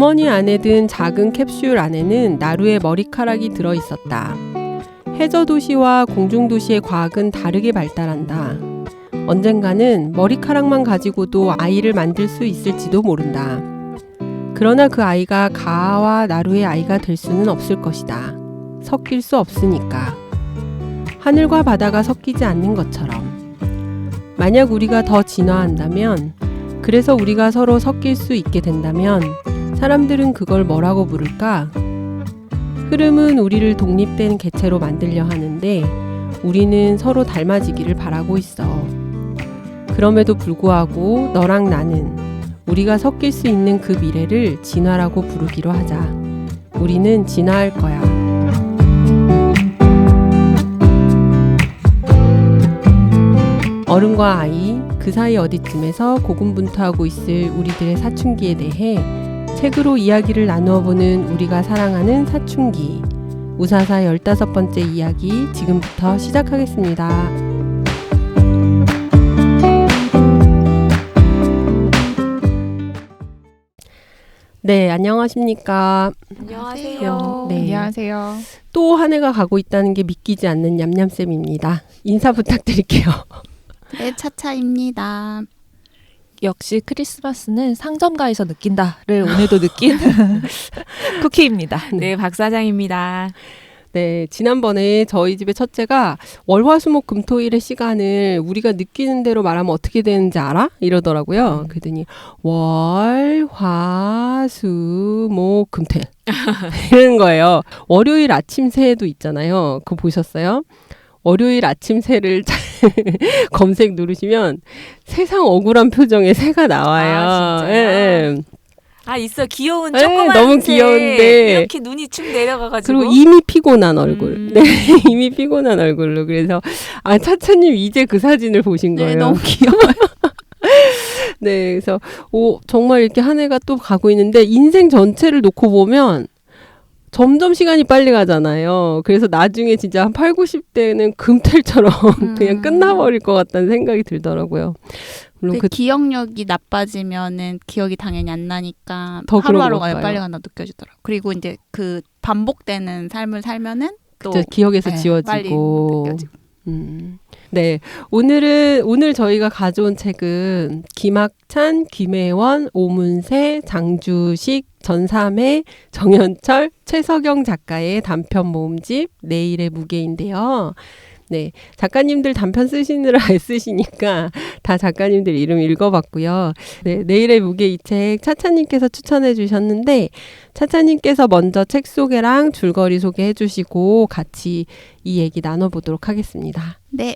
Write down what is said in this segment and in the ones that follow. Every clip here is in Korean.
주머니 안에 든 작은 캡슐 안에는 나루의 머리카락이 들어있었다. 해저도시와 공중도시의 과학은 다르게 발달한다. 언젠가는 머리카락만 가지고도 아이를 만들 수 있을지도 모른다. 그러나 그 아이가 가아와 나루의 아이가 될 수는 없을 것이다. 섞일 수 없으니까. 하늘과 바다가 섞이지 않는 것처럼. 만약 우리가 더 진화한다면, 그래서 우리가 서로 섞일 수 있게 된다면 사람들은 그걸 뭐라고 부를까? 흐름은 우리를 독립된 개체로 만들려 하는데 우리는 서로 닮아지기를 바라고 있어. 그럼에도 불구하고 너랑 나는 우리가 섞일 수 있는 그 미래를 진화라고 부르기로 하자. 우리는 진화할 거야. 어른과 아이, 그 사이 어디쯤에서 고군분투하고 있을 우리들의 사춘기에 대해 책으로 이야기를 나누어보는 우리가 사랑하는 사춘기. 우사사 15번째 이야기 지금부터 시작하겠습니다. 네, 안녕하십니까. 안녕하세요. 네. 안녕하세요. 또 한 해가 가고 있다는 게 믿기지 않는 냠냠쌤입니다. 인사 부탁드릴게요. 네, 차차입니다. 역시 크리스마스는 상점가에서 느낀다를 오늘도 느낀 쿠키입니다. 네, 박사장입니다. 네, 지난번에 저희 집의 첫째가 월화수목금토일의 시간을 우리가 느끼는 대로 말하면 어떻게 되는지 알아? 이러더라고요. 그랬더니 월화수목금토 이러는 거예요. 월요일 아침 새도 있잖아요. 그거 보셨어요? 월요일 아침 새를 검색 누르시면 세상 억울한 표정의 새가 나와요. 아, 진짜요? 예, 예. 아, 있어. 귀여운 네, 조그만 너무 새. 귀여운데. 이렇게 눈이 축 내려가가지고. 그리고 이미 피곤한 얼굴. 네, 이미 피곤한 얼굴로. 그래서 차차님 이제 그 사진을 보신 거예요. 네, 너무 귀여워요. 네, 그래서 정말 이렇게 한 해가 또 가고 있는데 인생 전체를 놓고 보면 점점 시간이 빨리 가잖아요. 그래서 나중에 진짜 한 8, 90대는 금텔처럼 그냥 끝나버릴 것 같다는 생각이 들더라고요. 물론 기억력이 나빠지면은 기억이 당연히 안 나니까 더 하루하루가 그런 빨리 간다 느껴지더라고요. 그리고 이제 그 반복되는 삶을 살면은 또 기억에서 네, 지워지고. 빨리 느껴지고. 네, 오늘 저희가 가져온 책은 김학찬, 김혜원, 오문세, 장주식, 전삼회, 정현철, 최석영 작가의 단편 모음집 내일의 무게인데요. 네, 작가님들 단편 쓰시느라 애쓰시니까 다 작가님들 이름 읽어봤고요. 네, 내일의 무게 이 책 차차님께서 추천해 주셨는데 차차님께서 먼저 책 소개랑 줄거리 소개해 주시고 같이 이 얘기 나눠보도록 하겠습니다. 네.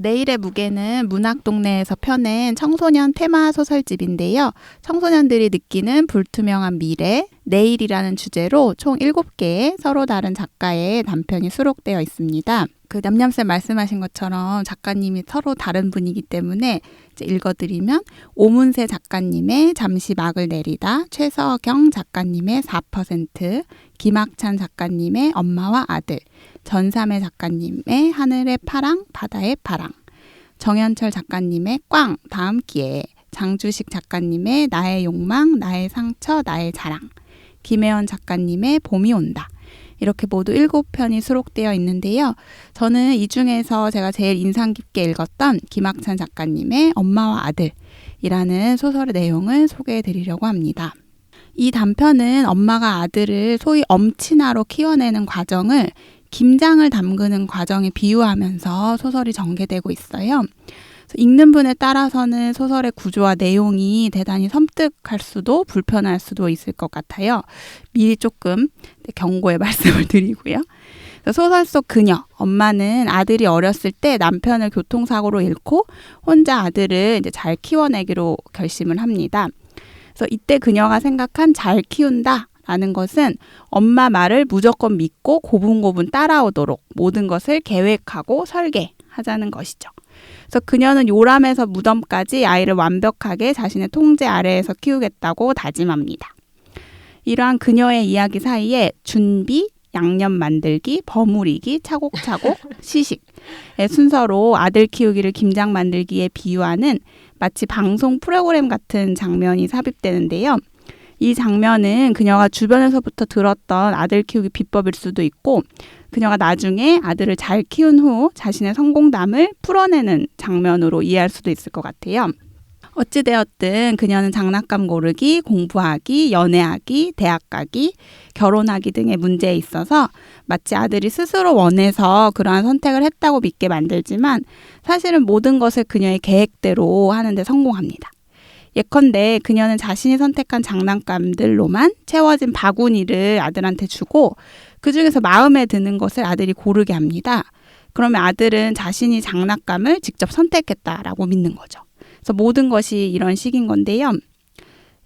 내일의 무게는 문학동네에서 펴낸 청소년 테마 소설집인데요. 청소년들이 느끼는 불투명한 미래, 내일이라는 주제로 총 7개의 서로 다른 작가의 단편이 수록되어 있습니다. 그 냠냠쌤 말씀하신 것처럼 작가님이 서로 다른 분이기 때문에 이제 읽어드리면 오문세 작가님의 잠시 막을 내리다, 최석영 작가님의 4%, 김학찬 작가님의 엄마와 아들, 전삼회 작가님의 하늘의 파랑, 바다의 파랑, 정현철 작가님의 꽝, 다음 기회에, 장주식 작가님의 나의 욕망, 나의 상처, 나의 자랑, 김혜원 작가님의 봄이 온다. 이렇게 모두 7편이 수록되어 있는데요. 저는 이 중에서 제가 제일 인상 깊게 읽었던 김학찬 작가님의 엄마와 아들이라는 소설의 내용을 소개해 드리려고 합니다. 이 단편은 엄마가 아들을 소위 엄친아로 키워내는 과정을 김장을 담그는 과정에 비유하면서 소설이 전개되고 있어요. 읽는 분에 따라서는 소설의 구조와 내용이 대단히 섬뜩할 수도 불편할 수도 있을 것 같아요. 미리 조금 경고의 말씀을 드리고요. 소설 속 그녀, 엄마는 아들이 어렸을 때 남편을 교통사고로 잃고 혼자 아들을 이제 잘 키워내기로 결심을 합니다. 그래서 이때 그녀가 생각한 잘 키운다 라는 것은 엄마 말을 무조건 믿고 고분고분 따라오도록 모든 것을 계획하고 설계하자는 것이죠. 그래서 그녀는 요람에서 무덤까지 아이를 완벽하게 자신의 통제 아래에서 키우겠다고 다짐합니다. 이러한 그녀의 이야기 사이에 준비, 양념 만들기, 버무리기, 차곡차곡, 시식의 순서로 아들 키우기를 김장 만들기에 비유하는 마치 방송 프로그램 같은 장면이 삽입되는데요. 이 장면은 그녀가 주변에서부터 들었던 아들 키우기 비법일 수도 있고 그녀가 나중에 아들을 잘 키운 후 자신의 성공담을 풀어내는 장면으로 이해할 수도 있을 것 같아요. 어찌되었든 그녀는 장난감 고르기, 공부하기, 연애하기, 대학 가기, 결혼하기 등의 문제에 있어서 마치 아들이 스스로 원해서 그러한 선택을 했다고 믿게 만들지만 사실은 모든 것을 그녀의 계획대로 하는데 성공합니다. 예컨대 그녀는 자신이 선택한 장난감들로만 채워진 바구니를 아들한테 주고 그중에서 마음에 드는 것을 아들이 고르게 합니다. 그러면 아들은 자신이 장난감을 직접 선택했다라고 믿는 거죠. 그래서 모든 것이 이런 식인 건데요.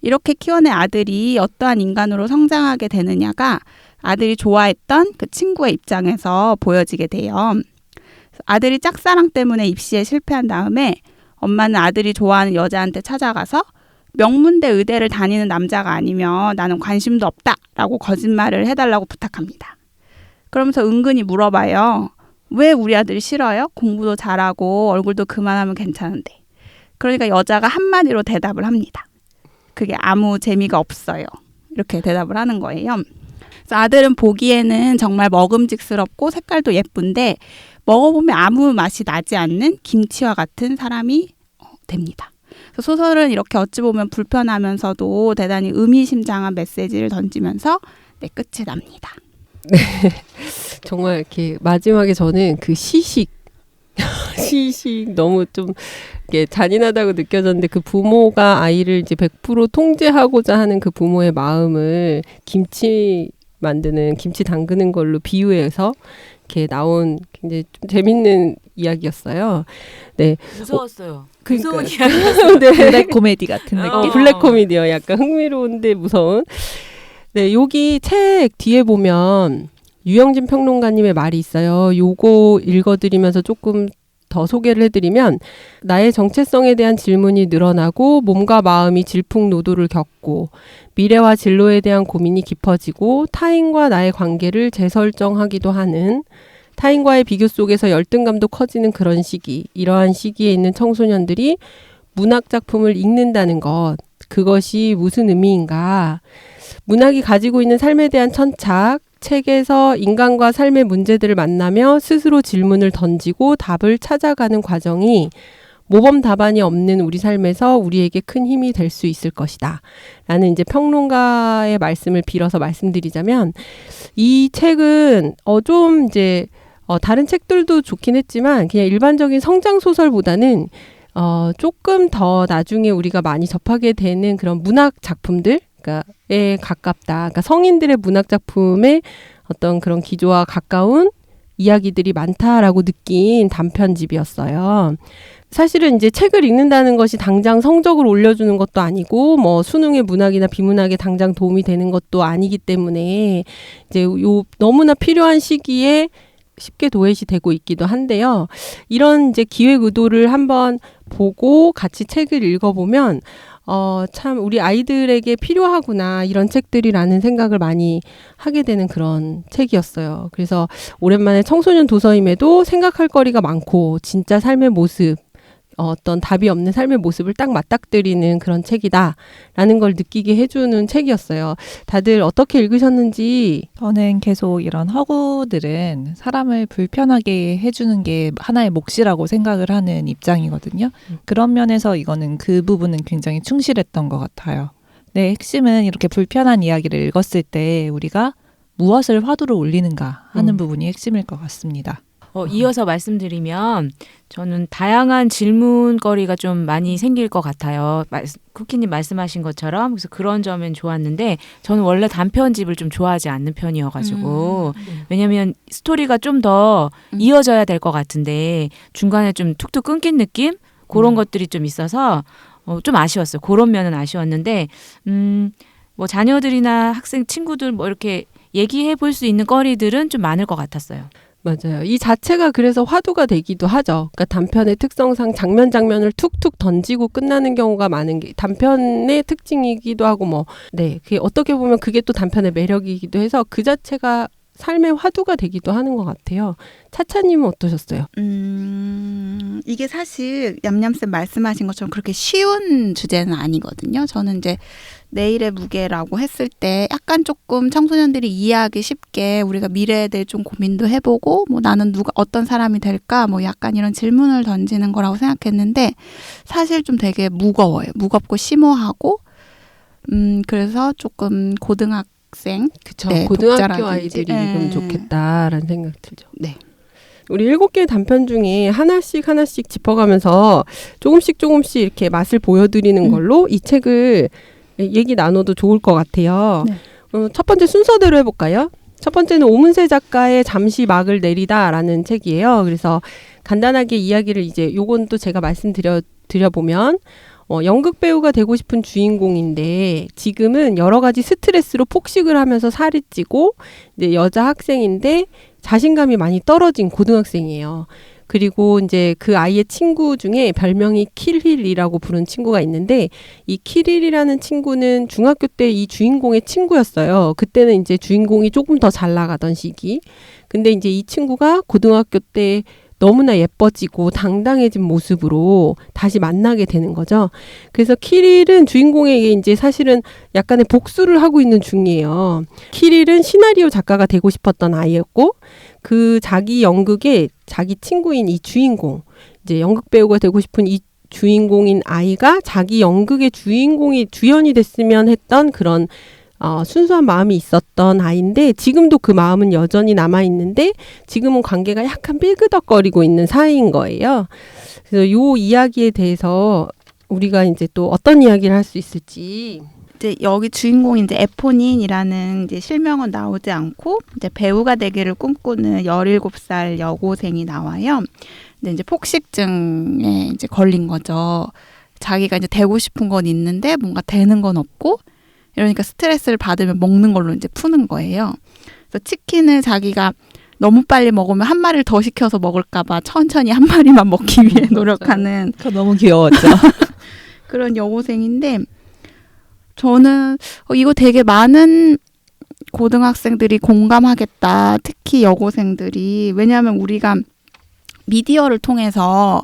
이렇게 키워낸 아들이 어떠한 인간으로 성장하게 되느냐가 아들이 좋아했던 그 친구의 입장에서 보여지게 돼요. 아들이 짝사랑 때문에 입시에 실패한 다음에 엄마는 아들이 좋아하는 여자한테 찾아가서 명문대 의대를 다니는 남자가 아니면 나는 관심도 없다라고 거짓말을 해달라고 부탁합니다. 그러면서 은근히 물어봐요. 왜 우리 아들이 싫어요? 공부도 잘하고 얼굴도 그만하면 괜찮은데. 그러니까 여자가 한마디로 대답을 합니다. 그게 아무 재미가 없어요. 이렇게 대답을 하는 거예요. 그래서 아들은 보기에는 정말 먹음직스럽고 색깔도 예쁜데 먹어보면 아무 맛이 나지 않는 김치와 같은 사람이 됩니다. 그래서 소설은 이렇게 어찌 보면 불편하면서도 대단히 의미심장한 메시지를 던지면서 끝이 납니다. 정말 이렇게 마지막에 저는 그 시식 너무 좀 이게 잔인하다고 느껴졌는데 그 부모가 아이를 이제 100% 통제하고자 하는 그 부모의 마음을 김치 담그는 걸로 비유해서 이렇게 나온 굉장히 좀 재밌는 이야기였어요. 네. 무서웠어요. 그러니까요. 무서운 이야기였어요. 네. 블랙 코미디 같은 느낌. 블랙 코미디요. 약간 흥미로운데 무서운. 네, 여기 책 뒤에 보면 유영진 평론가님의 말이 있어요. 요거 읽어드리면서 조금 더 소개를 해드리면 나의 정체성에 대한 질문이 늘어나고 몸과 마음이 질풍노도를 겪고 미래와 진로에 대한 고민이 깊어지고 타인과 나의 관계를 재설정하기도 하는 타인과의 비교 속에서 열등감도 커지는 그런 시기. 이러한 시기에 있는 청소년들이 문학 작품을 읽는다는 것. 그것이 무슨 의미인가? 문학이 가지고 있는 삶에 대한 천착, 책에서 인간과 삶의 문제들을 만나며 스스로 질문을 던지고 답을 찾아가는 과정이 모범 답안이 없는 우리 삶에서 우리에게 큰 힘이 될 수 있을 것이다. 라는 이제 평론가의 말씀을 빌어서 말씀드리자면 이 책은 좀 이제 다른 책들도 좋긴 했지만 그냥 일반적인 성장 소설보다는 조금 더 나중에 우리가 많이 접하게 되는 그런 문학 작품들 에 가깝다. 그러니까 성인들의 문학 작품의 어떤 그런 기조와 가까운 이야기들이 많다라고 느낀 단편집이었어요. 사실은 이제 책을 읽는다는 것이 당장 성적을 올려주는 것도 아니고 뭐 수능의 문학이나 비문학에 당장 도움이 되는 것도 아니기 때문에 이제 요 너무나 필요한 시기에 쉽게 도외시 되고 있기도 한데요. 이런 이제 기획 의도를 한번 보고 같이 책을 읽어보면 참 우리 아이들에게 필요하구나 이런 책들이라는 생각을 많이 하게 되는 그런 책이었어요. 그래서 오랜만에 청소년 도서임에도 생각할 거리가 많고 진짜 삶의 모습 어떤 답이 없는 삶의 모습을 딱 맞닥뜨리는 그런 책이다라는 걸 느끼게 해주는 책이었어요. 다들 어떻게 읽으셨는지. 저는 계속 이런 허구들은 사람을 불편하게 해주는 게 하나의 몫이라고 생각을 하는 입장이거든요. 그런 면에서 이거는 그 부분은 굉장히 충실했던 것 같아요. 네, 핵심은 이렇게 불편한 이야기를 읽었을 때 우리가 무엇을 화두로 올리는가 하는 부분이 핵심일 것 같습니다. 이어서 말씀드리면 저는 다양한 질문거리가 좀 많이 생길 것 같아요. 쿠키님 말씀하신 것처럼 그래서 그런 점은 좋았는데 저는 원래 단편집을 좀 좋아하지 않는 편이어가지고 왜냐하면 스토리가 좀 더 이어져야 될 것 같은데 중간에 좀 툭툭 끊긴 느낌? 그런 것들이 좀 있어서 좀 아쉬웠어요. 그런 면은 아쉬웠는데 뭐 자녀들이나 학생 친구들 뭐 이렇게 얘기해 볼 수 있는 거리들은 좀 많을 것 같았어요. 맞아요. 이 자체가 그래서 화두가 되기도 하죠. 그러니까 단편의 특성상 장면을 툭툭 던지고 끝나는 경우가 많은 게 단편의 특징이기도 하고 그게 어떻게 보면 그게 또 단편의 매력이기도 해서 그 자체가 삶의 화두가 되기도 하는 것 같아요. 차차님은 어떠셨어요? 이게 사실 얌얌쌤 말씀하신 것처럼 그렇게 쉬운 주제는 아니거든요. 저는 이제 내일의 무게라고 했을 때 약간 조금 청소년들이 이해하기 쉽게 우리가 미래에 대해 좀 고민도 해보고 뭐 나는 어떤 사람이 될까 뭐 약간 이런 질문을 던지는 거라고 생각했는데 사실 좀 되게 무거워요. 무겁고 심오하고 그래서 조금 고등학생 그쵸. 네, 고등학교 독자라든지. 아이들이 읽으면 좋겠다라는 생각 들죠. 네. 우리 7개의 단편 중에 하나씩 짚어가면서 조금씩 이렇게 맛을 보여드리는 걸로 이 책을 얘기 나눠도 좋을 것 같아요. 네. 첫 번째 순서대로 해볼까요? 첫 번째는 오문세 작가의 잠시 막을 내리다라는 책이에요. 그래서 간단하게 이야기를 이제 요건 또 제가 말씀드려보면 연극 배우가 되고 싶은 주인공인데 지금은 여러 가지 스트레스로 폭식을 하면서 살이 찌고 이제 여자 학생인데 자신감이 많이 떨어진 고등학생이에요. 그리고 이제 그 아이의 친구 중에 별명이 킬힐이라고 부른 친구가 있는데 이 킬힐이라는 친구는 중학교 때 이 주인공의 친구였어요. 그때는 이제 주인공이 조금 더 잘 나가던 시기. 근데 이제 이 친구가 고등학교 때 너무나 예뻐지고 당당해진 모습으로 다시 만나게 되는 거죠. 그래서 킬힐은 주인공에게 이제 사실은 약간의 복수를 하고 있는 중이에요. 킬힐은 시나리오 작가가 되고 싶었던 아이였고 그 자기 연극의 자기 친구인 이 주인공, 이제 연극 배우가 되고 싶은 이 주인공인 아이가 자기 연극의 주연이 됐으면 했던 그런 순수한 마음이 있었던 아이인데 지금도 그 마음은 여전히 남아있는데 지금은 관계가 약간 삐그덕거리고 있는 사이인 거예요. 그래서 이 이야기에 대해서 우리가 이제 또 어떤 이야기를 할 수 있을지. 이제 여기 주인공이 이제 에포닌이라는 이제 실명은 나오지 않고 이제 배우가 되기를 꿈꾸는 17살 여고생이 나와요. 근데 이제 폭식증에 이제 걸린 거죠. 자기가 이제 되고 싶은 건 있는데 뭔가 되는 건 없고 이러니까 스트레스를 받으면 먹는 걸로 이제 푸는 거예요. 그래서 치킨을 자기가 너무 빨리 먹으면 한 마리를 더 시켜서 먹을까봐 천천히 한 마리만 먹기 위해 노력하는 그거 너무 귀여웠죠. 그런 여고생인데 저는 이거 되게 많은 고등학생들이 공감하겠다. 특히 여고생들이. 왜냐하면 우리가 미디어를 통해서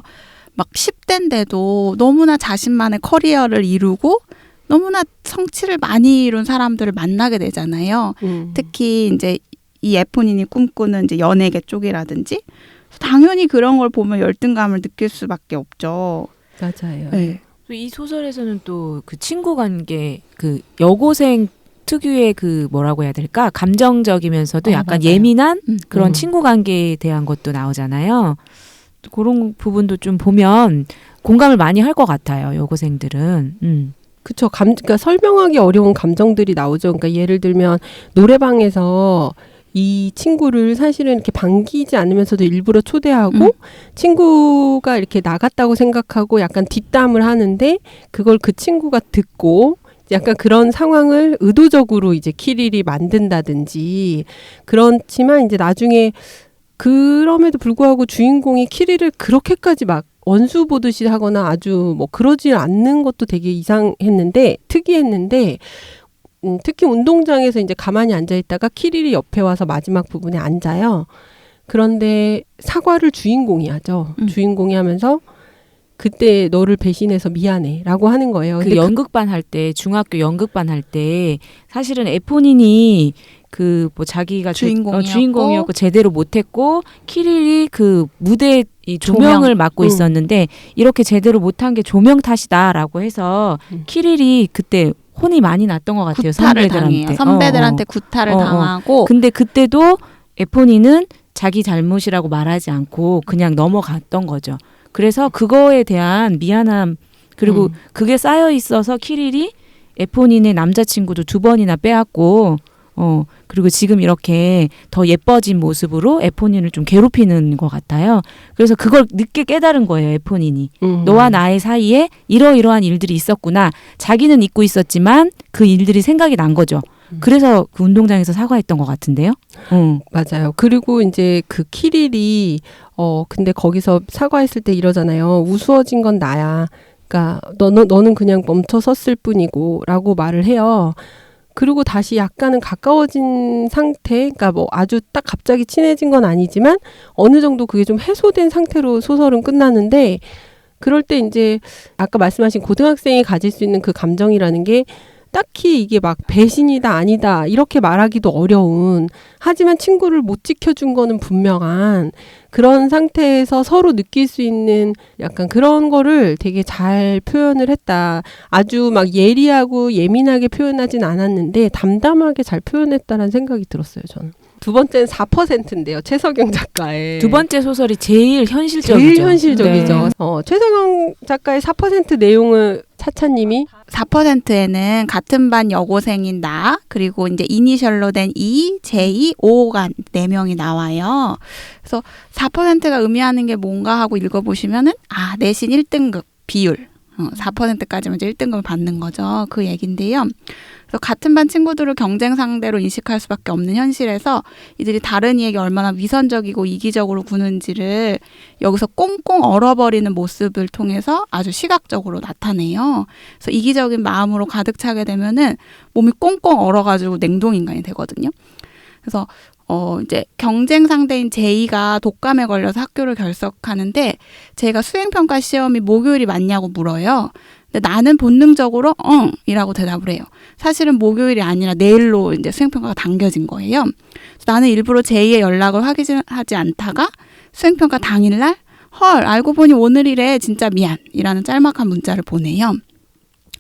막 10대인데도 너무나 자신만의 커리어를 이루고 너무나 성취를 많이 이룬 사람들을 만나게 되잖아요. 특히 이제 이 에포닌이 꿈꾸는 이제 연예계 쪽이라든지 당연히 그런 걸 보면 열등감을 느낄 수밖에 없죠. 맞아요. 네. 이 소설에서는 또 그 친구 관계, 그 여고생 특유의 그 뭐라고 해야 될까? 감정적이면서도 약간 맞아요. 예민한 그런 친구 관계에 대한 것도 나오잖아요. 그런 부분도 좀 보면 공감을 많이 할 것 같아요. 여고생들은. 그쵸. 그러니까 설명하기 어려운 감정들이 나오죠. 그러니까 예를 들면 노래방에서 이 친구를 사실은 이렇게 반기지 않으면서도 일부러 초대하고 친구가 이렇게 나갔다고 생각하고 약간 뒷담을 하는데 그걸 그 친구가 듣고 약간 그런 상황을 의도적으로 이제 킬힐이 만든다든지 그렇지만 이제 나중에 그럼에도 불구하고 주인공이 킬힐을 그렇게까지 막 원수 보듯이 하거나 아주 뭐 그러지 않는 것도 되게 특이했는데 특히 운동장에서 이제 가만히 앉아 있다가 킬힐이 옆에 와서 마지막 부분에 앉아요. 그런데 사과를 주인공이 하죠. 주인공이 하면서 그때 너를 배신해서 미안해라고 하는 거예요. 그 연극반 할 때, 중학교 연극반 할 때 사실은 에포닌이 그 뭐 자기가 주인공이었고 제대로 못했고 킬힐이 그 무대 이 조명을 맡고 있었는데 이렇게 제대로 못한 게 조명 탓이다라고 해서 킬힐이 그때 혼이 많이 났던 것 같아요. 선배들한테 구타를 당하고. 근데 그때도 에포닌은 자기 잘못이라고 말하지 않고 그냥 넘어갔던 거죠. 그래서 그거에 대한 미안함 그리고 그게 쌓여 있어서 킬힐이 에포닌의 남자친구도 2번이나 빼앗고 그리고 지금 이렇게 더 예뻐진 모습으로 에포닌을 좀 괴롭히는 것 같아요. 그래서 그걸 늦게 깨달은 거예요, 에포닌이. 너와 나의 사이에 이러이러한 일들이 있었구나. 자기는 잊고 있었지만 그 일들이 생각이 난 거죠. 그래서 그 운동장에서 사과했던 것 같은데요. 맞아요. 그리고 이제 그 킬힐이 근데 거기서 사과했을 때 이러잖아요. 우스워진 건 나야. 그러니까 너는 그냥 멈춰 섰을 뿐이고 라고 말을 해요. 그리고 다시 약간은 가까워진 상태, 그러니까 뭐 아주 딱 갑자기 친해진 건 아니지만 어느 정도 그게 좀 해소된 상태로 소설은 끝나는데 그럴 때 이제 아까 말씀하신 고등학생이 가질 수 있는 그 감정이라는 게 딱히 이게 막 배신이다 아니다 이렇게 말하기도 어려운 하지만 친구를 못 지켜준 거는 분명한 그런 상태에서 서로 느낄 수 있는 약간 그런 거를 되게 잘 표현을 했다. 아주 막 예리하고 예민하게 표현하진 않았는데 담담하게 잘 표현했다라는 생각이 들었어요. 저는. 두 번째는 4%인데요. 최석영 작가의. 두 번째 소설이 제일 현실적이죠. 제일 현실적이죠. 네. 최석영 작가의 4% 내용을 차차님이 4%에는 같은 반 여고생인 나, 그리고 이제 이니셜로 된 E, J, O가 4명이 나와요. 그래서 4%가 의미하는 게 뭔가 하고 읽어보시면은, 내신 1등급 비율. 4%까지면 이제 1등급을 받는 거죠. 그 얘긴데요. 그래서 같은 반 친구들을 경쟁 상대로 인식할 수밖에 없는 현실에서 이들이 다른 이에게 얼마나 위선적이고 이기적으로 구는지를 여기서 꽁꽁 얼어버리는 모습을 통해서 아주 시각적으로 나타내요. 그래서 이기적인 마음으로 가득 차게 되면은 몸이 꽁꽁 얼어가지고 냉동인간이 되거든요. 그래서 이제 경쟁 상대인 제이가 독감에 걸려서 학교를 결석하는데 제이가 수행평가 시험이 목요일이 맞냐고 물어요. 근데 나는 본능적으로 응 이라고 대답을 해요. 사실은 목요일이 아니라 내일로 이제 수행평가가 당겨진 거예요. 그래서 나는 일부러 제이의 연락을 확인하지 않다가 수행평가 당일날 헐 알고 보니 오늘이래 진짜 미안 이라는 짤막한 문자를 보내요.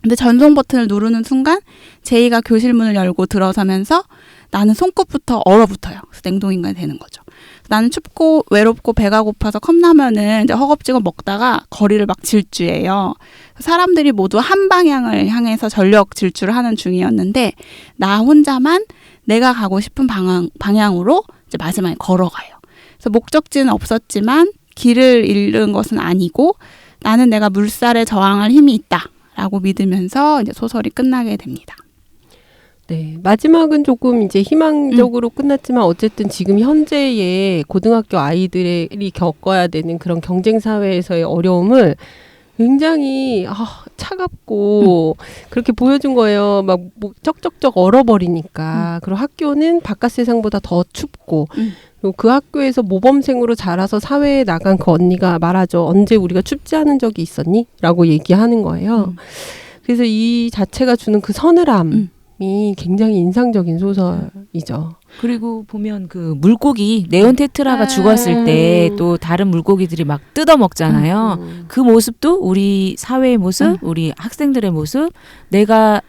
근데 전송 버튼을 누르는 순간 제이가 교실 문을 열고 들어서면서 나는 손끝부터 얼어붙어요. 그래서 냉동인간이 되는 거죠. 나는 춥고 외롭고 배가 고파서 컵라면을 이제 허겁지겁 먹다가 거리를 막 질주해요. 사람들이 모두 한 방향을 향해서 전력 질주를 하는 중이었는데 나 혼자만 내가 가고 싶은 방향으로 이제 마지막에 걸어가요. 그래서 목적지는 없었지만 길을 잃은 것은 아니고 나는 내가 물살에 저항할 힘이 있다라고 믿으면서 이제 소설이 끝나게 됩니다. 네, 마지막은 조금 이제 희망적으로 끝났지만 어쨌든 지금 현재의 고등학교 아이들이 겪어야 되는 그런 경쟁 사회에서의 어려움을 굉장히 차갑고 그렇게 보여준 거예요. 막 쩍쩍쩍 얼어버리니까. 그리고 학교는 바깥 세상보다 더 춥고 그리고 그 학교에서 모범생으로 자라서 사회에 나간 그 언니가 말하죠. 언제 우리가 춥지 않은 적이 있었니? 라고 얘기하는 거예요. 그래서 이 자체가 주는 그 서늘함 이 굉장히 인상적인 소설이죠. 그리고 보면 그 물고기 네온테트라가 죽었을 때 또 다른 물고기들이 막 뜯어 먹잖아요. 그 모습도 우리 사회의 모습, 우리 학생들의 모습, 내가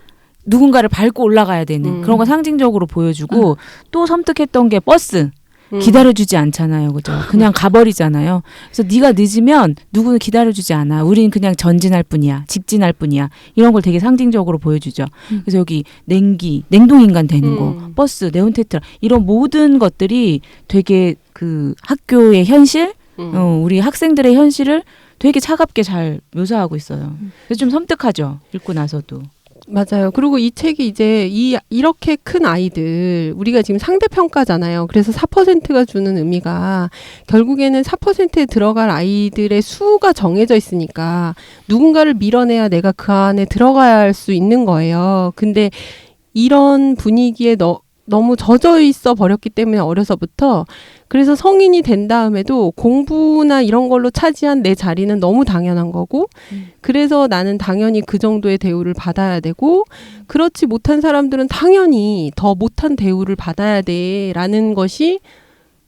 누군가를 밟고 올라가야 되는 그런 거 상징적으로 보여주고 또 섬뜩했던 게 버스. 기다려주지 않잖아요. 그죠? 그냥 가버리잖아요. 그래서 네가 늦으면 누구는 기다려주지 않아. 우린 그냥 전진할 뿐이야. 직진할 뿐이야. 이런 걸 되게 상징적으로 보여주죠. 그래서 여기 냉동인간 되는 거, 버스, 네온테트라 이런 모든 것들이 되게 그 학교의 현실, 우리 학생들의 현실을 되게 차갑게 잘 묘사하고 있어요. 그래서 좀 섬뜩하죠. 읽고 나서도. 맞아요. 그리고 이 책이 이제 이렇게 큰 아이들, 우리가 지금 상대평가잖아요. 그래서 4%가 주는 의미가 결국에는 4%에 들어갈 아이들의 수가 정해져 있으니까 누군가를 밀어내야 내가 그 안에 들어가야 할 수 있는 거예요. 근데 이런 분위기에 너무 젖어 있어 버렸기 때문에 어려서부터 그래서 성인이 된 다음에도 공부나 이런 걸로 차지한 내 자리는 너무 당연한 거고 그래서 나는 당연히 그 정도의 대우를 받아야 되고 그렇지 못한 사람들은 당연히 더 못한 대우를 받아야 돼라는 것이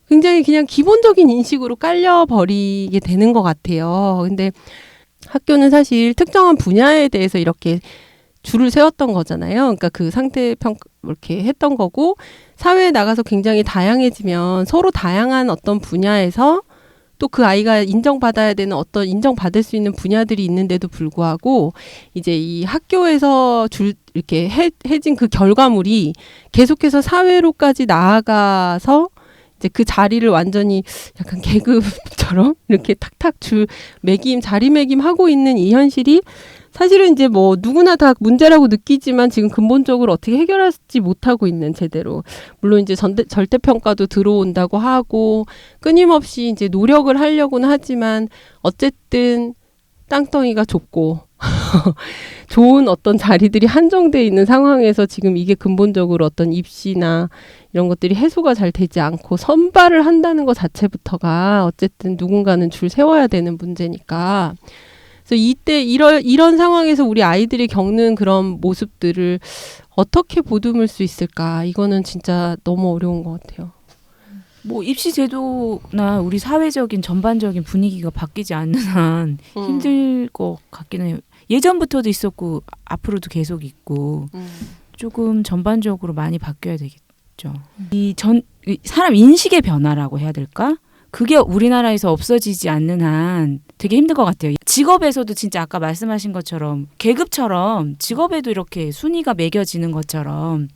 굉장히 그냥 기본적인 인식으로 깔려버리게 되는 것 같아요. 근데 학교는 사실 특정한 분야에 대해서 이렇게 줄을 세웠던 거잖아요. 그러니까 그 상태평가 이렇게 했던 거고 사회에 나가서 굉장히 다양해지면 서로 다양한 어떤 분야에서 또 그 아이가 인정받아야 되는 어떤 인정받을 수 있는 분야들이 있는데도 불구하고 이제 이 학교에서 이렇게 해진 그 결과물이 계속해서 사회로까지 나아가서 이제 그 자리를 완전히 약간 계급처럼 이렇게 탁탁 자리매김 하고 있는 이 현실이 사실은 이제 뭐 누구나 다 문제라고 느끼지만 지금 근본적으로 어떻게 해결하지 못하고 있는 제대로. 물론 이제 절대평가도 들어온다고 하고 끊임없이 이제 노력을 하려고는 하지만 어쨌든 땅덩이가 좁고 좋은 어떤 자리들이 한정돼 있는 상황에서 지금 이게 근본적으로 어떤 입시나 이런 것들이 해소가 잘 되지 않고 선발을 한다는 것 자체부터가 어쨌든 누군가는 줄 세워야 되는 문제니까. 그래서 이때 이런 상황에서 우리 아이들이 겪는 그런 모습들을 어떻게 보듬을 수 있을까? 이거는 진짜 너무 어려운 것 같아요. 뭐 입시 제도나 우리 사회적인 전반적인 분위기가 바뀌지 않는 한 힘들 것 같기는 해요. 예전부터도 있었고 앞으로도 계속 있고 조금 전반적으로 많이 바뀌어야 되겠죠. 이 사람 인식의 변화라고 해야 될까? 그게 우리나라에서 없어지지 않는 한 되게 힘들 것 같아요. 직업에서도 진짜 아까 말씀하신 것처럼 계급처럼 직업에도 이렇게 순위가 매겨지는 것처럼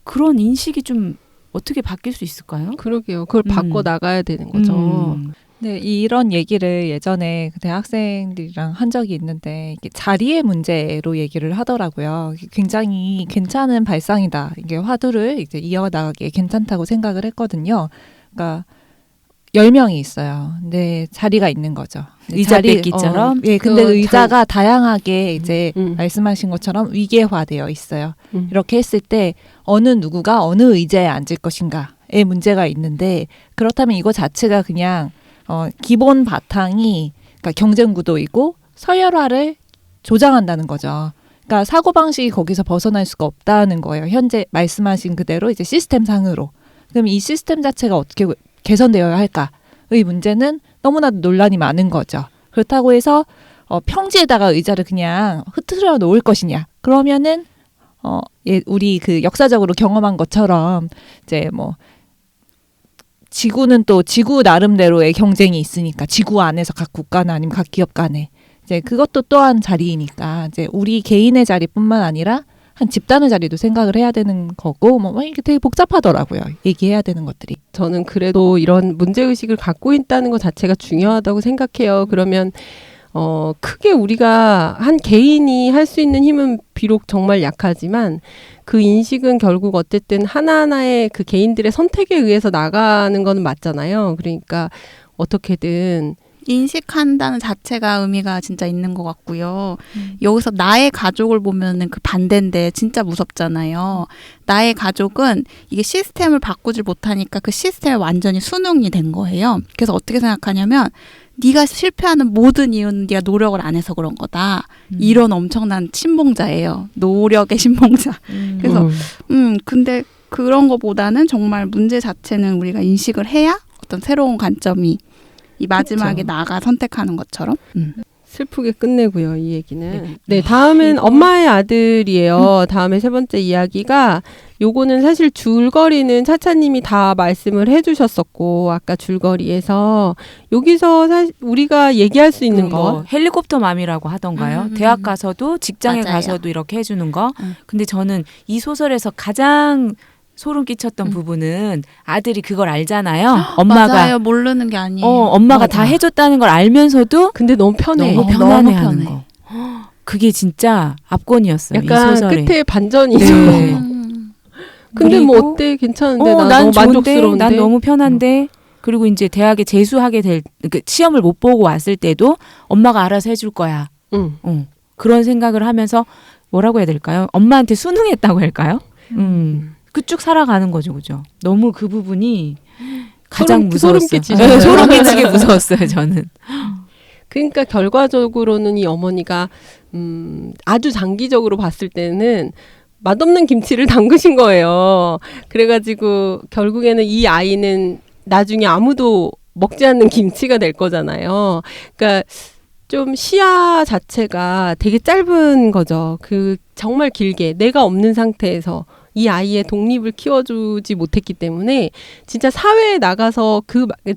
그런 인식이 좀 어떻게 바뀔 수 있을까요? 그러게요. 그걸 바꿔 나가야 되는 거죠. 네, 이런 얘기를 예전에 그 대학생들이랑 한 적이 있는데 이게 자리의 문제로 얘기를 하더라고요. 이게 굉장히 괜찮은 발상이다. 이게 화두를 이제 이어나가기에 괜찮다고 생각을 했거든요. 그러니까 10명이 있어요. 근데 자리가 있는 거죠. 의자 뺏기처럼? 예, 근데 의자가 다양하게 이제 말씀하신 것처럼 위계화되어 있어요. 이렇게 했을 때 어느 누구가 어느 의자에 앉을 것인가의 문제가 있는데 그렇다면 이거 자체가 그냥 기본 바탕이 그러니까 경쟁 구도이고 서열화를 조장한다는 거죠. 그러니까 사고방식이 거기서 벗어날 수가 없다는 거예요. 현재 말씀하신 그대로 이제 시스템상으로. 그럼 이 시스템 자체가 어떻게 개선되어야 할까의 문제는 너무나도 논란이 많은 거죠. 그렇다고 해서 평지에다가 의자를 그냥 흐트러 놓을 것이냐. 그러면은 우리 그 역사적으로 경험한 것처럼 이제 뭐 지구는 또 지구 나름대로의 경쟁이 있으니까 지구 안에서 각 국가나 아니면 각 기업 간에 이제 그것도 또한 자리이니까 이제 우리 개인의 자리뿐만 아니라 한 집단의 자리도 생각을 해야 되는 거고 뭐 이게 되게 복잡하더라고요. 얘기해야 되는 것들이. 저는 그래도 이런 문제의식을 갖고 있다는 것 자체가 중요하다고 생각해요. 그러면 크게 우리가 한 개인이 할 수 있는 힘은 비록 정말 약하지만 그 인식은 결국 어쨌든 하나하나의 그 개인들의 선택에 의해서 나가는 건 맞잖아요. 그러니까 어떻게든 인식한다는 자체가 의미가 진짜 있는 것 같고요. 여기서 나의 가족을 보면은 그 반대인데 진짜 무섭잖아요. 나의 가족은 이게 시스템을 바꾸질 못하니까 그 시스템에 완전히 순응이 된 거예요. 그래서 어떻게 생각하냐면 네가 실패하는 모든 이유는 네가 노력을 안 해서 그런 거다. 이런 엄청난 신봉자예요. 노력의 신봉자. 그래서 근데 그런 거보다는 정말 문제 자체는 우리가 인식을 해야 어떤 새로운 관점이 이 마지막에 그쵸. 나가 선택하는 것처럼. 슬프게 끝내고요, 이 얘기는. 네, 다음은 엄마의 아들이에요. 다음에 세 번째 이야기가 요거는 사실 줄거리는 차차님이 다 말씀을 해주셨었고 아까 줄거리에서 여기서 사실 우리가 얘기할 수 있는 거 헬리콥터 맘이라고 하던가요? 대학 가서도 직장에 맞아요. 가서도 이렇게 해주는 거. 근데 저는 이 소설에서 가장 소름 끼쳤던 부분은 아들이 그걸 알잖아요. 엄마가 맞아요. 모르는 게 아니에요. 엄마가 맞아. 다 해줬다는 걸 알면서도 근데 너무 편해. 너무 너무 편안해하는 편해. 거. 그게 진짜 압권이었어요. 이 약간 소설에. 끝에 반전이죠. 네. 근데 뭐 그리고 어때? 괜찮은데 나 난 너무 좋은데, 만족스러운데. 난 너무 편한데. 그리고 이제 대학에 재수하게 될 시험을 못 보고 왔을 때도 엄마가 알아서 해줄 거야. 그런 생각을 하면서 뭐라고 해야 될까요? 엄마한테 순응했다고 할까요? 쭉 살아가는 거죠, 그죠? 너무 그 부분이 가장 무서웠어요. 소름 끼치죠. 네, 소름 끼치게 무서웠어요, 저는. 그러니까 결과적으로는 이 어머니가 아주 장기적으로 봤을 때는 맛없는 김치를 담그신 거예요. 그래가지고 결국에는 이 아이는 나중에 아무도 먹지 않는 김치가 될 거잖아요. 그러니까 좀 시야 자체가 되게 짧은 거죠. 그 정말 길게 내가 없는 상태에서 이 아이의 독립을 키워주지 못했기 때문에 진짜 사회에 나가서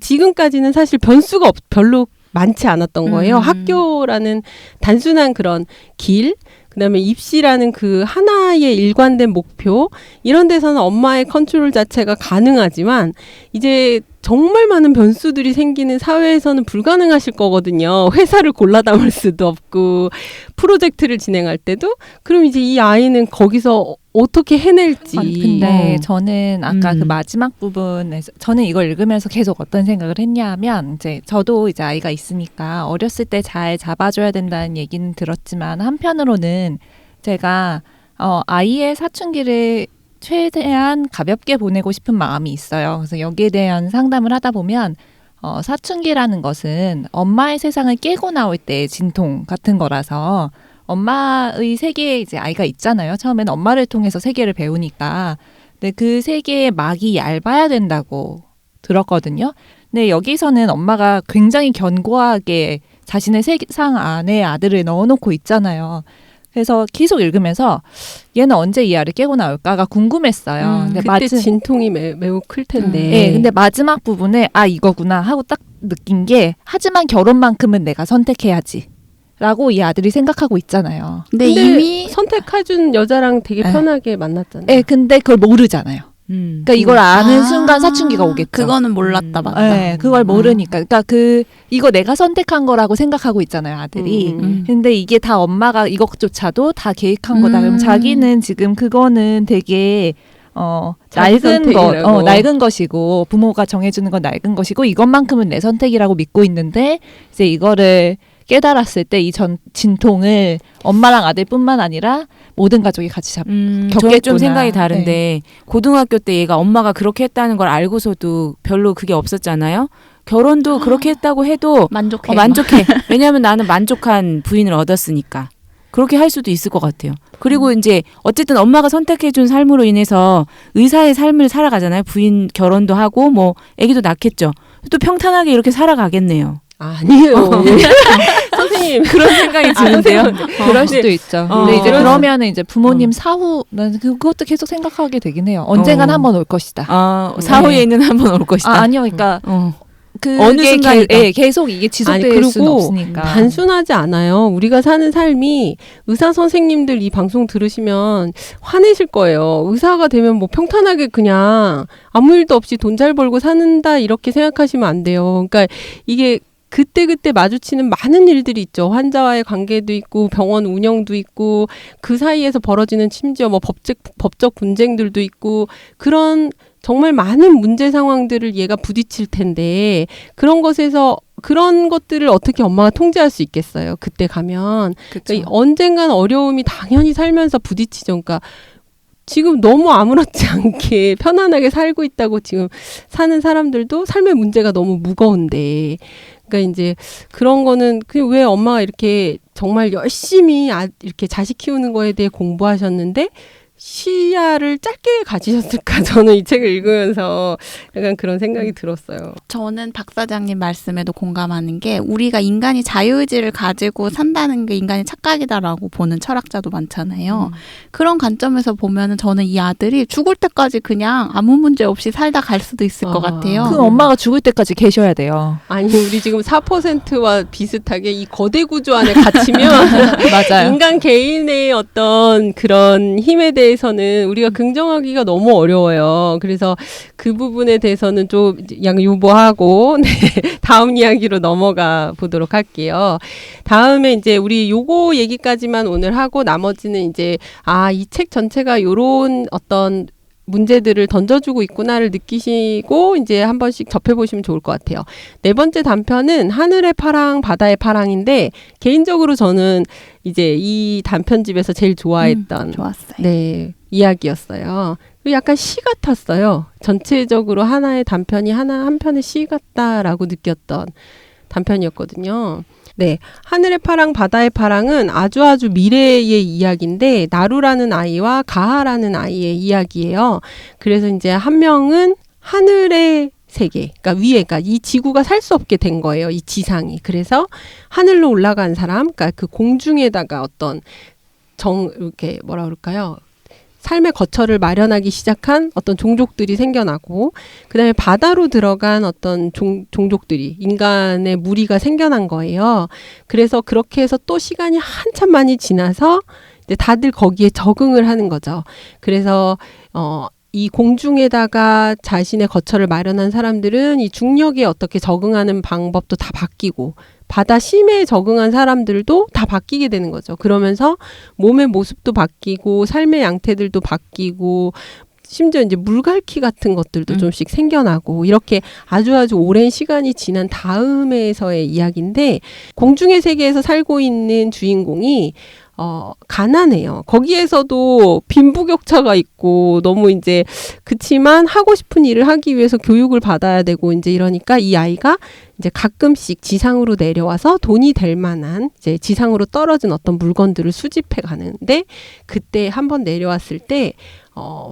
지금까지는 사실 변수가 별로 많지 않았던 거예요. 학교라는 단순한 그런 길, 그다음에 입시라는 그 하나의 일관된 목표 이런 데서는 엄마의 컨트롤 자체가 가능하지만 이제 정말 많은 변수들이 생기는 사회에서는 불가능하실 거거든요. 회사를 골라 담을 수도 없고 프로젝트를 진행할 때도 그럼 이제 이 아이는 거기서 어떻게 해낼지. 아니, 근데 어. 저는 아까 그 마지막 부분에서 저는 이걸 읽으면서 계속 어떤 생각을 했냐면 이제 저도 이제 아이가 있으니까 어렸을 때 잘 잡아줘야 된다는 얘기는 들었지만 한편으로는 제가 아이의 사춘기를 최대한 가볍게 보내고 싶은 마음이 있어요. 그래서 여기에 대한 상담을 하다 보면 사춘기라는 것은 엄마의 세상을 깨고 나올 때의 진통 같은 거라서 엄마의 세계에 이제 아이가 있잖아요. 처음에는 엄마를 통해서 세계를 배우니까. 근데 그 세계의 막이 얇아야 된다고 들었거든요. 근데 여기서는 엄마가 굉장히 견고하게 자신의 세상 안에 아들을 넣어놓고 있잖아요. 그래서 계속 읽으면서 얘는 언제 이 알을 깨고 나올까가 궁금했어요. 근데 그때 진통이 매우 클 텐데. 네, 근데 마지막 부분에 이거구나 하고 딱 느낀 게 하지만 결혼만큼은 내가 선택해야지 라고 이 아들이 생각하고 있잖아요. 근데 근데 이미 선택해준 여자랑 되게 네. 편하게 만났잖아요. 네, 근데 그걸 모르잖아요. 그러니까 이걸 아는 순간 사춘기가 오겠죠. 그거는 몰랐다, 맞다. 네, 그걸 모르니까. 그러니까 이거 내가 선택한 거라고 생각하고 있잖아요, 아들이. 근데 이게 다 엄마가 이것조차도 다 계획한 거다. 그럼 자기는 지금 그거는 되게 자기 낡은 선택이라고. 낡은 것이고 부모가 정해주는 건 낡은 것이고 이것만큼은 내 선택이라고 믿고 있는데 이제 이거를 깨달았을 때 이 진통을 엄마랑 아들뿐만 아니라 모든 가족이 같이 저는 겪겠구나. 좀 생각이 다른데 고등학교 때 얘가 엄마가 그렇게 했다는 걸 알고서도 별로 그게 없었잖아요. 결혼도 그렇게 했다고 해도 만족해. 만족해. 왜냐하면 나는 만족한 부인을 얻었으니까. 그렇게 할 수도 있을 것 같아요. 그리고 이제 어쨌든 엄마가 선택해준 삶으로 인해서 의사의 삶을 살아가잖아요. 부인 결혼도 하고 뭐 아기도 낳겠죠. 또 평탄하게 이렇게 살아가겠네요. 아니에요. 선생님 그런 생각이 드는데요. 그럴 수도 있죠. 근데 이제 그런- 그러면은 이제 부모님 사후 난 그것도 계속 생각하게 되긴 해요. 언젠간 한번 올 것이다. 사후에는 한번 올 것이다. 아니요, 그러니까 어느 순간이다. 계속 이게 지속될 아니, 수는 그리고 없으니까. 단순하지 않아요. 우리가 사는 삶이 의사 선생님들 이 방송 들으시면 화내실 거예요. 의사가 되면 뭐 평탄하게 그냥 아무 일도 없이 돈 잘 벌고 사는다 이렇게 생각하시면 안 돼요. 그러니까 이게 그때그때 마주치는 많은 일들이 있죠. 환자와의 관계도 있고 병원 운영도 있고 그 사이에서 벌어지는 심지어 뭐 법적 분쟁들도 있고 그런 정말 많은 문제 상황들을 얘가 부딪힐 텐데 그런 것들을 어떻게 엄마가 통제할 수 있겠어요. 그때 가면. 그러니까 언젠간 어려움이 당연히 살면서 부딪히죠. 그러니까 지금 너무 아무렇지 않게 편안하게 살고 있다고 지금 사는 사람들도 삶의 문제가 너무 무거운데 그러니까 이제 그런 거는 왜 엄마가 이렇게 정말 열심히 이렇게 자식 키우는 거에 대해 공부하셨는데 시야를 짧게 가지셨을까? 저는 이 책을 읽으면서 약간 그런 생각이 들었어요. 저는 박 사장님 말씀에도 공감하는 게 우리가 인간이 자유의지를 가지고 산다는 게 인간의 착각이다라고 보는 철학자도 많잖아요. 그런 관점에서 보면은 저는 이 아들이 죽을 때까지 그냥 아무 문제 없이 살다 갈 수도 있을 것 같아요. 그 엄마가 죽을 때까지 계셔야 돼요. 아니 우리 지금 4%와 비슷하게 이 거대 구조 안에 갇히면 맞아요. 인간 개인의 어떤 그런 힘에 대해서는 우리가 긍정하기가 너무 어려워요. 그래서 그 부분에 대해서는 좀 양유보하고 네, 다음 이야기로 넘어가 보도록 할게요. 다음에 이제 우리 요거 얘기까지만 오늘 하고 나머지는 이제 이 책 전체가 요런 어떤 문제들을 던져주고 있구나를 느끼시고 이제 한 번씩 접해보시면 좋을 것 같아요. 네 번째 단편은 하늘의 파랑, 바다의 파랑인데 개인적으로 저는 이제 이 단편집에서 제일 좋아했던 좋았어요. 네, 이야기였어요. 그리고 약간 시 같았어요. 전체적으로 하나의 단편이 한 편의 시 같다라고 느꼈던 단편이었거든요. 네, 하늘의 파랑, 바다의 파랑은 아주 미래의 이야기인데 나루라는 아이와 가하라는 아이의 이야기예요. 그래서 이제 한 명은 하늘의 세계, 그러니까 위에, 그러니까 이 지구가 살 수 없게 된 거예요. 이 지상이. 그래서 하늘로 올라간 사람, 그러니까 그 공중에다가 어떤 이렇게 뭐라 그럴까요? 삶의 거처를 마련하기 시작한 어떤 종족들이 생겨나고 그다음에 바다로 들어간 어떤 종족들이 인간의 무리가 생겨난 거예요. 그래서 그렇게 해서 또 시간이 한참 많이 지나서 이제 다들 거기에 적응을 하는 거죠. 그래서 이 공중에다가 자신의 거처를 마련한 사람들은 이 중력에 어떻게 적응하는 방법도 다 바뀌고 바다 심해에 적응한 사람들도 다 바뀌게 되는 거죠. 그러면서 몸의 모습도 바뀌고 삶의 양태들도 바뀌고 심지어 이제 물갈퀴 같은 것들도 좀씩 생겨나고 이렇게 아주 오랜 시간이 지난 다음에서의 이야기인데 공중의 세계에서 살고 있는 주인공이 가난해요. 거기에서도 빈부격차가 있고 너무 이제 그치만 하고 싶은 일을 하기 위해서 교육을 받아야 되고 이제 이러니까 이 아이가 이제 가끔씩 지상으로 내려와서 돈이 될 만한 이제 지상으로 떨어진 어떤 물건들을 수집해 가는데 그때 한번 내려왔을 때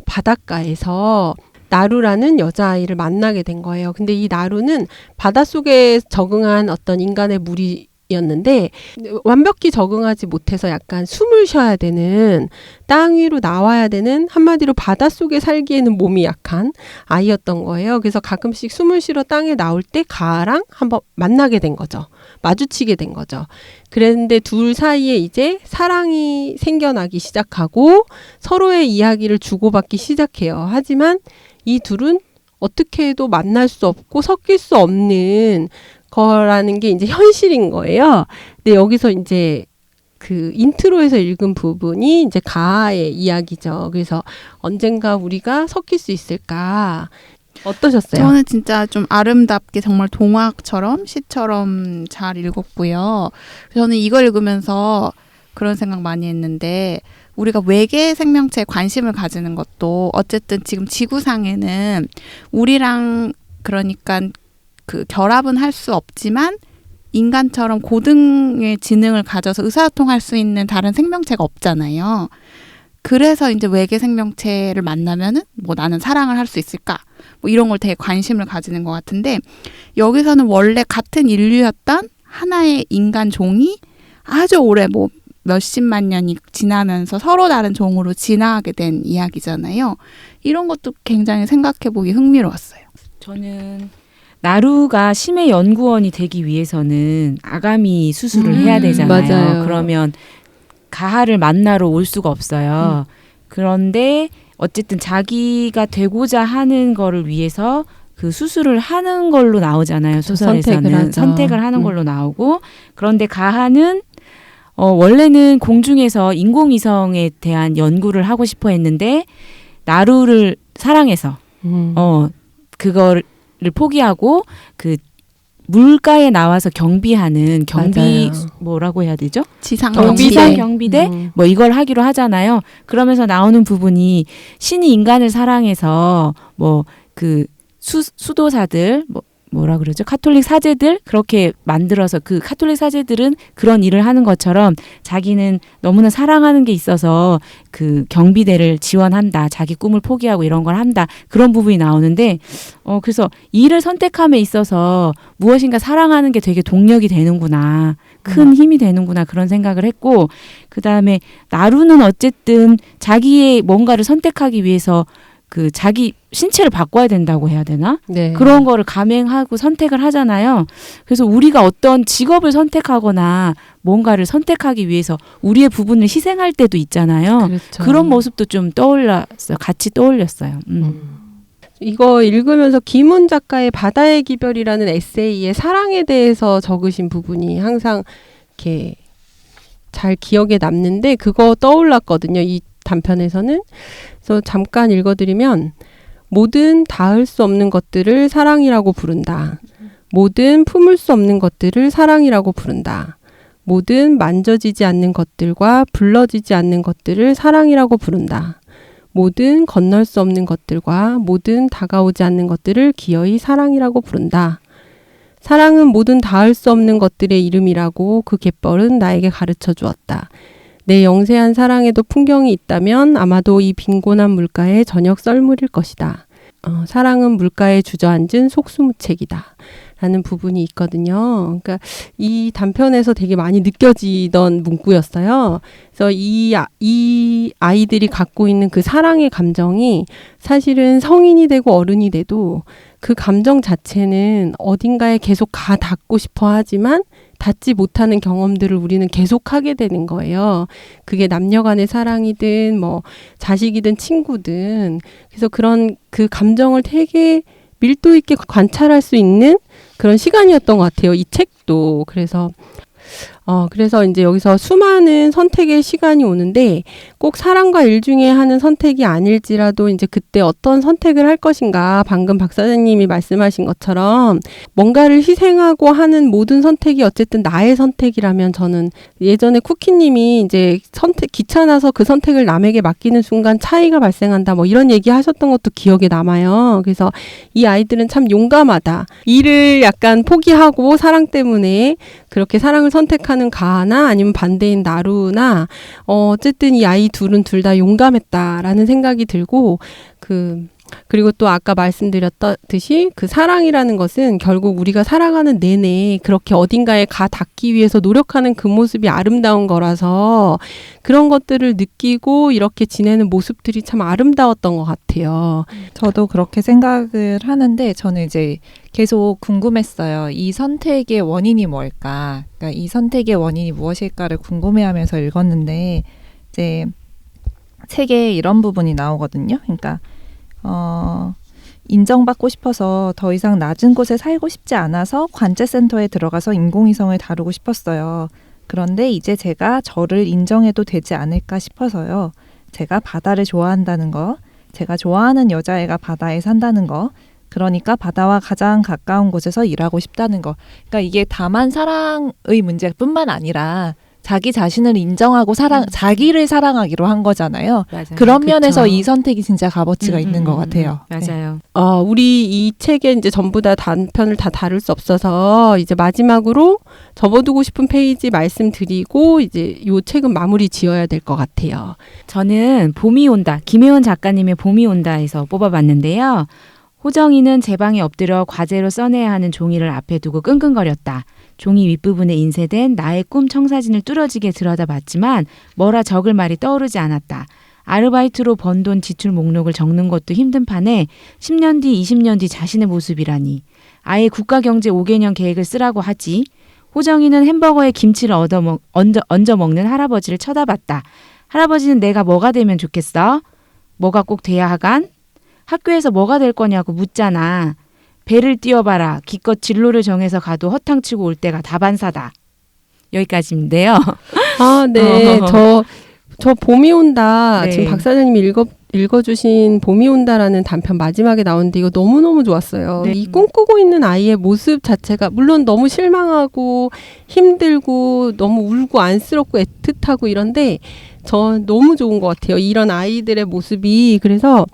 바닷가에서 나루라는 여자아이를 만나게 된 거예요. 근데 이 나루는 바닷속에 적응한 어떤 인간의 무리였는데 완벽히 적응하지 못해서 약간 숨을 쉬어야 되는 땅 위로 나와야 되는 한마디로 바닷속에 살기에는 몸이 약한 아이였던 거예요. 그래서 가끔씩 숨을 쉬러 땅에 나올 때 가랑 한번 만나게 된 거죠. 마주치게 된 거죠. 그랬는데 둘 사이에 이제 사랑이 생겨나기 시작하고 서로의 이야기를 주고받기 시작해요. 하지만 이 둘은 어떻게 해도 만날 수 없고 섞일 수 없는 거라는 게 이제 현실인 거예요. 근데 여기서 이제 그 인트로에서 읽은 부분이 이제 가하의 이야기죠. 그래서 언젠가 우리가 섞일 수 있을까? 어떠셨어요? 저는 진짜 좀 아름답게 정말 동화처럼 시처럼 잘 읽었고요. 저는 이걸 읽으면서 그런 생각 많이 했는데 우리가 외계 생명체에 관심을 가지는 것도 어쨌든 지금 지구상에는 우리랑 그러니까 그 결합은 할 수 없지만 인간처럼 고등의 지능을 가져서 의사소통할 수 있는 다른 생명체가 없잖아요. 그래서 이제 외계 생명체를 만나면은 뭐 나는 사랑을 할 수 있을까? 뭐 이런 걸 되게 관심을 가지는 것 같은데 여기서는 원래 같은 인류였던 하나의 인간 종이 아주 오래 뭐 몇십만 년이 지나면서 서로 다른 종으로 진화하게 된 이야기잖아요. 이런 것도 굉장히 생각해보기 흥미로웠어요. 저는 나루가 심해 연구원이 되기 위해서는 아가미 수술을 해야 되잖아요. 맞아요. 그러면 가하를 만나러 올 수가 없어요. 그런데 어쨌든 자기가 되고자 하는 거를 위해서 그 수술을 하는 걸로 나오잖아요. 소설에서는 선택을 하는 걸로 나오고 그런데 가하는 원래는 공중에서 인공위성에 대한 연구를 하고 싶어 했는데 나루를 사랑해서 그거를 포기하고 그 물가에 나와서 경비하는 경비 맞아요. 뭐라고 해야 되죠? 지상 지상 경비대. 경비대 뭐 이걸 하기로 하잖아요. 그러면서 나오는 부분이 신이 인간을 사랑해서 뭐 그 수도사들 뭐라 그러죠? 카톨릭 사제들 그렇게 만들어서 그 카톨릭 사제들은 그런 일을 하는 것처럼 자기는 너무나 사랑하는 게 있어서 그 경비대를 지원한다. 자기 꿈을 포기하고 이런 걸 한다. 그런 부분이 나오는데 그래서 일을 선택함에 있어서 무엇인가 사랑하는 게 되게 동력이 되는구나. 큰 힘이 되는구나. 그런 생각을 했고 그다음에 나루는 어쨌든 자기의 뭔가를 선택하기 위해서 그 자기 신체를 바꿔야 된다고 해야 되나? 네. 그런 거를 감행하고 선택을 하잖아요. 그래서 우리가 어떤 직업을 선택하거나 뭔가를 선택하기 위해서 우리의 부분을 희생할 때도 있잖아요. 그렇죠. 그런 모습도 좀 떠올랐어요. 같이 떠올렸어요. 이거 읽으면서 김훈 작가의 바다의 기별이라는 에세이에 사랑에 대해서 적으신 부분이 항상 이렇게 잘 기억에 남는데 그거 떠올랐거든요. 이 단편에서는. 그래서 잠깐 읽어드리면 모든 닿을 수 없는 것들을 사랑이라고 부른다. 모든 품을 수 없는 것들을 사랑이라고 부른다. 모든 만져지지 않는 것들과 불러지지 않는 것들을 사랑이라고 부른다. 모든 건널 수 없는 것들과 모든 다가오지 않는 것들을 기어이 사랑이라고 부른다. 사랑은 모든 닿을 수 없는 것들의 이름이라고 그 갯벌은 나에게 가르쳐 주었다. 내 영세한 사랑에도 풍경이 있다면 아마도 이 빈곤한 물가에 저녁 썰물일 것이다. 사랑은 물가에 주저앉은 속수무책이다. 라는 부분이 있거든요. 그러니까 이 단편에서 되게 많이 느껴지던 문구였어요. 그래서 이 아이들이 갖고 있는 그 사랑의 감정이 사실은 성인이 되고 어른이 돼도 그 감정 자체는 어딘가에 계속 가 닿고 싶어 하지만 닿지 못하는 경험들을 우리는 계속하게 되는 거예요. 그게 남녀 간의 사랑이든 뭐 자식이든 친구든. 그래서 그런 그 감정을 되게 밀도 있게 관찰할 수 있는 그런 시간이었던 것 같아요. 이 책도. 그래서 이제 여기서 수많은 선택의 시간이 오는데 꼭 사랑과 일 중에 하는 선택이 아닐지라도 이제 그때 어떤 선택을 할 것인가 방금 박 사장님이 말씀하신 것처럼 뭔가를 희생하고 하는 모든 선택이 어쨌든 나의 선택이라면 저는 예전에 쿠키님이 이제 귀찮아서 그 선택을 남에게 맡기는 순간 차이가 발생한다 뭐 이런 얘기 하셨던 것도 기억에 남아요. 그래서 이 아이들은 참 용감하다. 일을 약간 포기하고 사랑 때문에 그렇게 사랑을 선택하는 가하나 아니면 반대인 나루나 어쨌든 이 아이 둘은 둘 다 용감했다라는 생각이 들고 그리고 또 아까 말씀드렸듯이 그 사랑이라는 것은 결국 우리가 살아가는 내내 그렇게 어딘가에 가 닿기 위해서 노력하는 그 모습이 아름다운 거라서 그런 것들을 느끼고 이렇게 지내는 모습들이 참 아름다웠던 것 같아요. 저도 그렇게 생각을 하는데 저는 이제 계속 궁금했어요. 이 선택의 원인이 뭘까? 그러니까 이 선택의 원인이 무엇일까를 궁금해하면서 읽었는데 이제 책에 이런 부분이 나오거든요. 그러니까 인정받고 싶어서 더 이상 낮은 곳에 살고 싶지 않아서 관제센터에 들어가서 인공위성을 다루고 싶었어요. 그런데 이제 제가 저를 인정해도 되지 않을까 싶어서요. 제가 바다를 좋아한다는 거, 제가 좋아하는 여자애가 바다에 산다는 거, 그러니까 바다와 가장 가까운 곳에서 일하고 싶다는 거. 그러니까 이게 다만 사랑의 문제뿐만 아니라 자기 자신을 인정하고 자기를 사랑하기로 한 거잖아요. 맞아요. 그런 그쵸. 면에서 이 선택이 진짜 값어치가 있는 것 같아요. 맞아요. 우리 이 책에 이제 전부 다 단편을 다 다룰 수 없어서 이제 마지막으로 접어두고 싶은 페이지 말씀드리고 이제 이 책은 마무리 지어야 될 것 같아요. 저는 봄이 온다. 김혜원 작가님의 봄이 온다에서 뽑아봤는데요. 호정이는 제 방에 엎드려 과제로 써내야 하는 종이를 앞에 두고 끙끙거렸다. 종이 윗부분에 인쇄된 나의 꿈 청사진을 뚫어지게 들여다봤지만 뭐라 적을 말이 떠오르지 않았다. 아르바이트로 번 돈 지출 목록을 적는 것도 힘든 판에 10년 뒤, 20년 뒤 자신의 모습이라니. 아예 국가경제 5개년 계획을 쓰라고 하지. 호정이는 햄버거에 김치를 얹어 먹는 할아버지를 쳐다봤다. 할아버지는 내가 뭐가 되면 좋겠어? 뭐가 꼭 돼야 하간? 학교에서 뭐가 될 거냐고 묻잖아. 배를 띄워봐라. 기껏 진로를 정해서 가도 허탕치고 올 때가 다반사다. 여기까지인데요. 아, 네. 저 봄이 온다. 네. 지금 박 사장님이 읽어주신 봄이 온다라는 단편 마지막에 나오는데 이거 너무너무 좋았어요. 네. 이 꿈꾸고 있는 아이의 모습 자체가 물론 너무 실망하고 힘들고 너무 울고 안쓰럽고 애틋하고 이런데 저 너무 좋은 것 같아요. 이런 아이들의 모습이. 그래서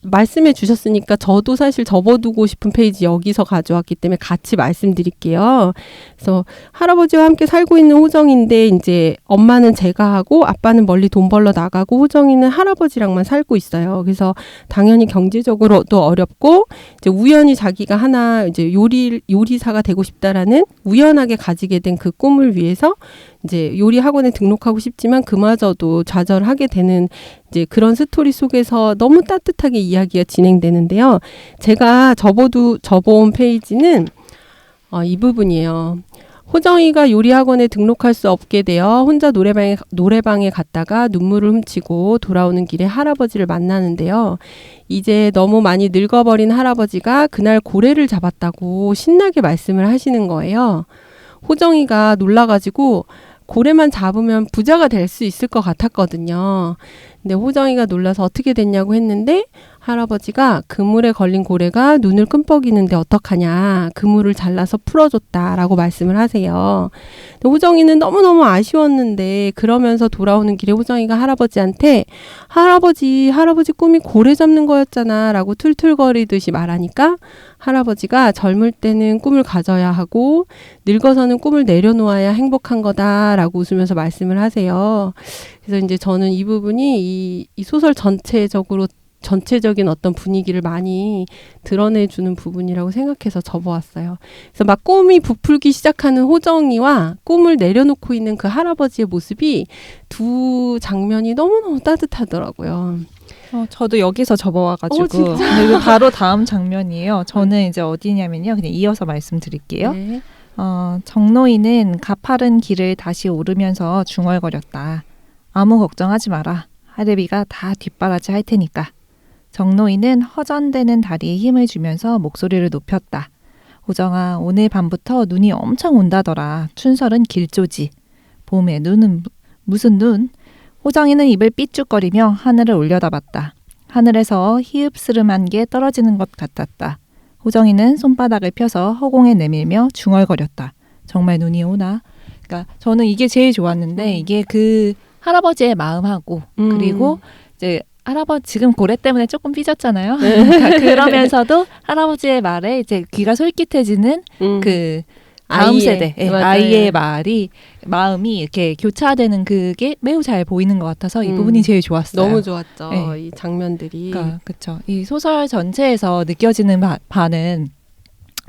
말씀해 주셨으니까 저도 사실 접어두고 싶은 페이지 여기서 가져왔기 때문에 같이 말씀드릴게요. 그래서 할아버지와 함께 살고 있는 호정인데 이제 엄마는 제가 하고 아빠는 멀리 돈 벌러 나가고 호정이는 할아버지랑만 살고 있어요. 그래서 당연히 경제적으로도 어렵고 이제 우연히 자기가 하나 이제 요리사가 되고 싶다라는 우연하게 가지게 된 그 꿈을 위해서 이제 요리 학원에 등록하고 싶지만 그마저도 좌절하게 되는 이제 그런 스토리 속에서 너무 따뜻하게 이야기가 진행되는데요. 제가 접어온 페이지는 이 부분이에요. 호정이가 요리학원에 등록할 수 없게 되어 혼자 노래방에 갔다가 눈물을 훔치고 돌아오는 길에 할아버지를 만나는데요. 이제 너무 많이 늙어버린 할아버지가 그날 고래를 잡았다고 신나게 말씀을 하시는 거예요. 호정이가 놀라가지고 고래만 잡으면 부자가 될 수 있을 것 같았거든요. 근데 호정이가 놀라서 어떻게 됐냐고 했는데 할아버지가 그물에 걸린 고래가 눈을 끔뻑이는데 어떡하냐. 그물을 잘라서 풀어줬다라고 말씀을 하세요. 근데 호정이는 너무너무 아쉬웠는데 그러면서 돌아오는 길에 호정이가 할아버지한테 할아버지 꿈이 고래 잡는 거였잖아 라고 툴툴거리듯이 말하니까 할아버지가 젊을 때는 꿈을 가져야 하고 늙어서는 꿈을 내려놓아야 행복한 거다라고 웃으면서 말씀을 하세요. 그래서 이제 저는 이 부분이 이 소설 전체적인 어떤 분위기를 많이 드러내주는 부분이라고 생각해서 접어왔어요. 그래서 막 꿈이 부풀기 시작하는 호정이와 꿈을 내려놓고 있는 그 할아버지의 모습이 두 장면이 너무너무 따뜻하더라고요. 저도 여기서 접어와가지고 진짜? 이거 바로 다음 장면이에요. 저는 이제 어디냐면요. 그냥 이어서 말씀드릴게요. 네. 정노인은 가파른 길을 다시 오르면서 중얼거렸다. 아무 걱정하지 마라. 하대비가 다 뒷바라지 할 테니까. 정노인은 허전대는 다리에 힘을 주면서 목소리를 높였다. 호정아, 오늘 밤부터 눈이 엄청 온다더라. 춘설은 길조지. 봄에 눈은 무슨 눈? 호정이는 입을 삐죽거리며 하늘을 올려다봤다. 하늘에서 희읍스름한 게 떨어지는 것 같았다. 호정이는 손바닥을 펴서 허공에 내밀며 중얼거렸다. 정말 눈이 오나? 그러니까 저는 이게 제일 좋았는데 이게 그 할아버지의 마음하고 그리고 이제 할아버지 지금 고래 때문에 조금 삐졌잖아요. 그러니까 그러면서도 할아버지의 말에 이제 귀가 솔깃해지는 그 다음 아이의, 세대 맞아요. 아이의 마음이 이렇게 교차되는 그게 매우 잘 보이는 것 같아서 이 부분이 제일 좋았어요. 너무 좋았죠. 네. 이 장면들이. 그러니까 그렇죠. 이 소설 전체에서 느껴지는 바는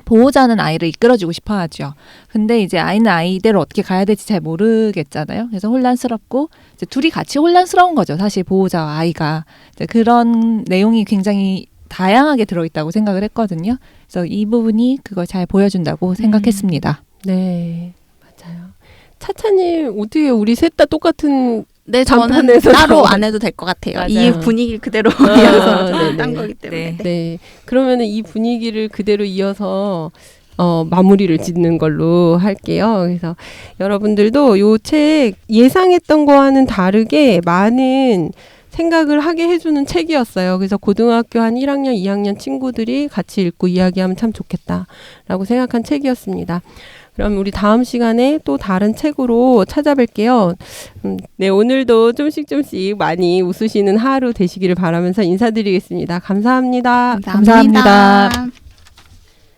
보호자는 아이를 이끌어주고 싶어 하죠. 근데 이제 아이는 아이대로 어떻게 가야 될지 잘 모르겠잖아요. 그래서 혼란스럽고 이제 둘이 같이 혼란스러운 거죠. 사실 보호자와 아이가. 이제 그런 내용이 굉장히 다양하게 들어있다고 생각을 했거든요. 그래서 이 부분이 그걸 잘 보여준다고 생각했습니다. 네, 맞아요. 차차님 어떻게 우리 셋 다 똑같은 네, 저는 단편에서 따로 나온- 안 해도 될 것 같아요. 맞아요. 이 분위기를 그대로 네네. 이어서 딴 거기 때문에. 네. 네. 그러면은 이 분위기를 그대로 이어서 마무리를 짓는 걸로 할게요. 그래서 여러분들도 요 책 예상했던 거와는 다르게 많은 생각을 하게 해주는 책이었어요. 그래서 고등학교 한 1학년, 2학년 친구들이 같이 읽고 이야기하면 참 좋겠다라고 생각한 책이었습니다. 그럼 우리 다음 시간에 또 다른 책으로 찾아뵐게요. 네, 오늘도 좀씩 많이 웃으시는 하루 되시기를 바라면서 인사드리겠습니다. 감사합니다. 감사합니다. 감사합니다.